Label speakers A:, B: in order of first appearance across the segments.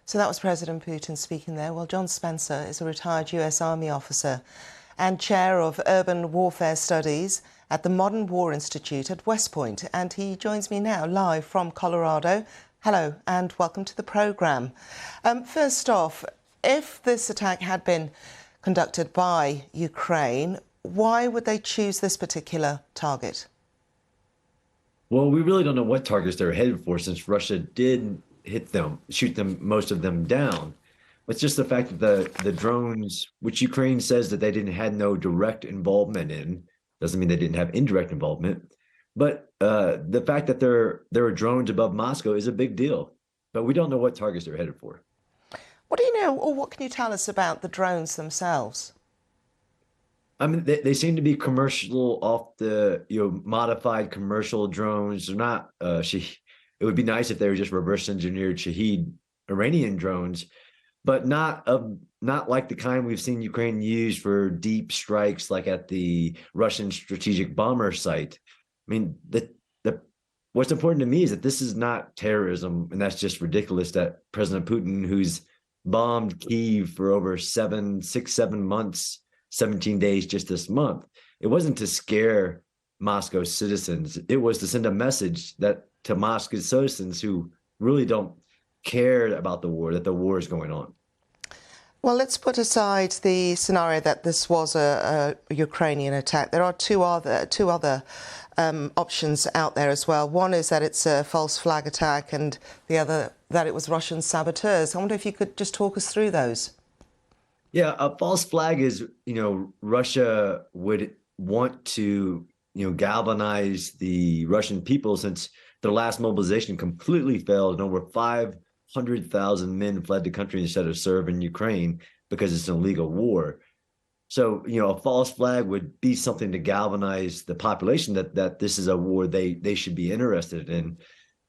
A: So that was President Putin speaking there. Well, John Spencer is a retired US Army officer and chair of urban warfare studies at the Modern War Institute at West Point. And he joins me now live from Colorado. Hello and welcome to the programme. First off, if this attack had been conducted by Ukraine, why would they choose this particular target?
B: Well, we really don't know what targets they're headed for since Russia did hit them, shoot them, most of them down. It's just the fact that the drones, which Ukraine says that they had no direct involvement in, doesn't mean they didn't have indirect involvement. But the fact that there are drones above Moscow is a big deal. But we don't know what targets they're headed for.
A: What do you know, or what can you tell us about the drones themselves?
B: I mean, they seem to be commercial, off the modified commercial drones. They're not. It would be nice if they were just reverse engineered Shahed Iranian drones, but not like the kind we've seen Ukraine use for deep strikes, like at the Russian strategic bomber site. I mean, what's important to me is that this is not terrorism, and that's just ridiculous that President Putin, who's bombed Kyiv for over 7 months, 17 days just this month, it wasn't to scare Moscow's citizens. It was to send a message to Moscow's citizens who really don't care about the war, that the war is going on.
A: Well, let's put aside the scenario that this was a Ukrainian attack. There are two other options out there as well. One is that it's a false flag attack, and the other that it was Russian saboteurs. I wonder if you could just talk us through those.
B: Yeah, a false flag is, Russia would want to, galvanize the Russian people, since their last mobilization completely failed and over 500,000 men fled the country instead of serve in Ukraine because it's an illegal war. So, a false flag would be something to galvanize the population that this is a war they should be interested in.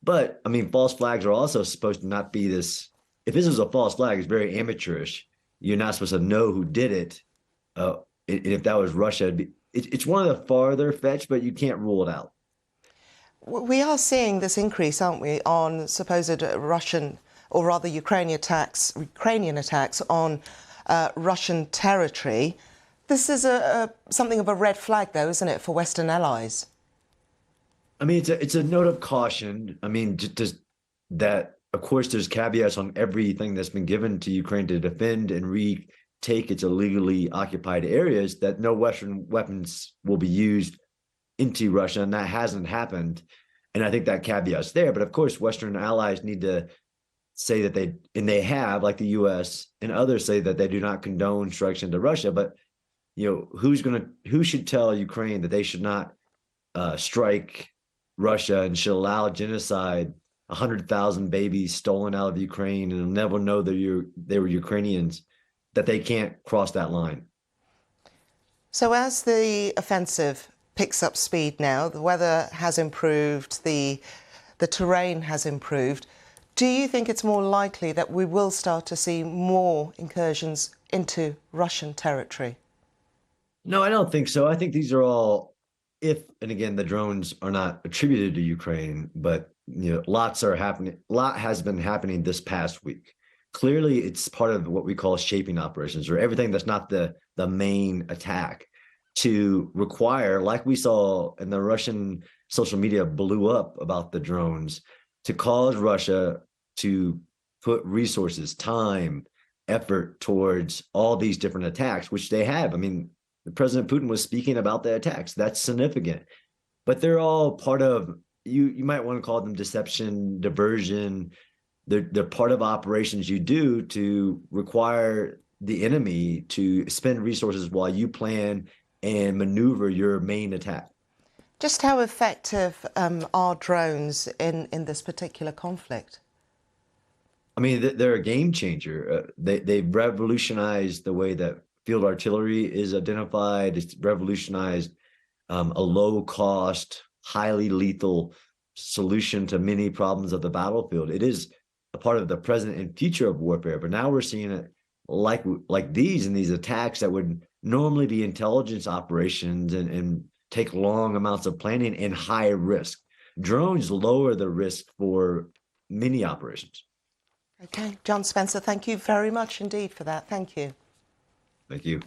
B: But, I mean, false flags are also supposed to not be this. If this was a false flag, it's very amateurish. You're not supposed to know who did it. If that was Russia, it's one of the farther fetched, but you can't rule it out.
A: We are seeing this increase, aren't we, on supposed Russian, or rather Ukrainian attacks on Russian territory. This is something of a red flag, though, isn't it, for Western allies?
B: I mean, it's a note of caution. I mean, just that, of course, there's caveats on everything that's been given to Ukraine to defend and retake its illegally occupied areas, that no Western weapons will be used into Russia, and that hasn't happened. And I think that caveat's there. But of course, Western allies need to say that they have, like the US and others, say that they do not condone strikes into Russia. But who should tell Ukraine that they should not strike Russia and should allow genocide? 100,000 babies stolen out of Ukraine, and they'll never know they were Ukrainians, that they can't cross that line.
A: So as the offensive picks up speed now, the weather has improved, the terrain has improved, do you think it's more likely that we will start to see more incursions into Russian territory?
B: No, I don't think so. I think these are all, and again, the drones are not attributed to Ukraine, but lots are happening. A lot has been happening this past week. Clearly, it's part of what we call shaping operations, or everything that's not the main attack, to require, like we saw in the Russian social media blew up about the drones, to cause Russia to put resources, time, effort towards all these different attacks, which they have. I mean, President Putin was speaking about the attacks. That's significant. But they're all part of, you might want to call them deception, diversion. They're part of operations you do to require the enemy to spend resources while you plan and maneuver your main attack.
A: Just how effective are drones in this particular conflict?
B: I mean, they're a game changer. They've revolutionized the way that field artillery is identified. It's revolutionized a low-cost, highly lethal solution to many problems of the battlefield. It is a part of the present and future of warfare, but now we're seeing it like these attacks that would normally be intelligence operations and take long amounts of planning and high risk. Drones lower the risk for many operations.
A: Okay, John Spencer, thank you very much indeed for that. Thank you.
B: Thank you.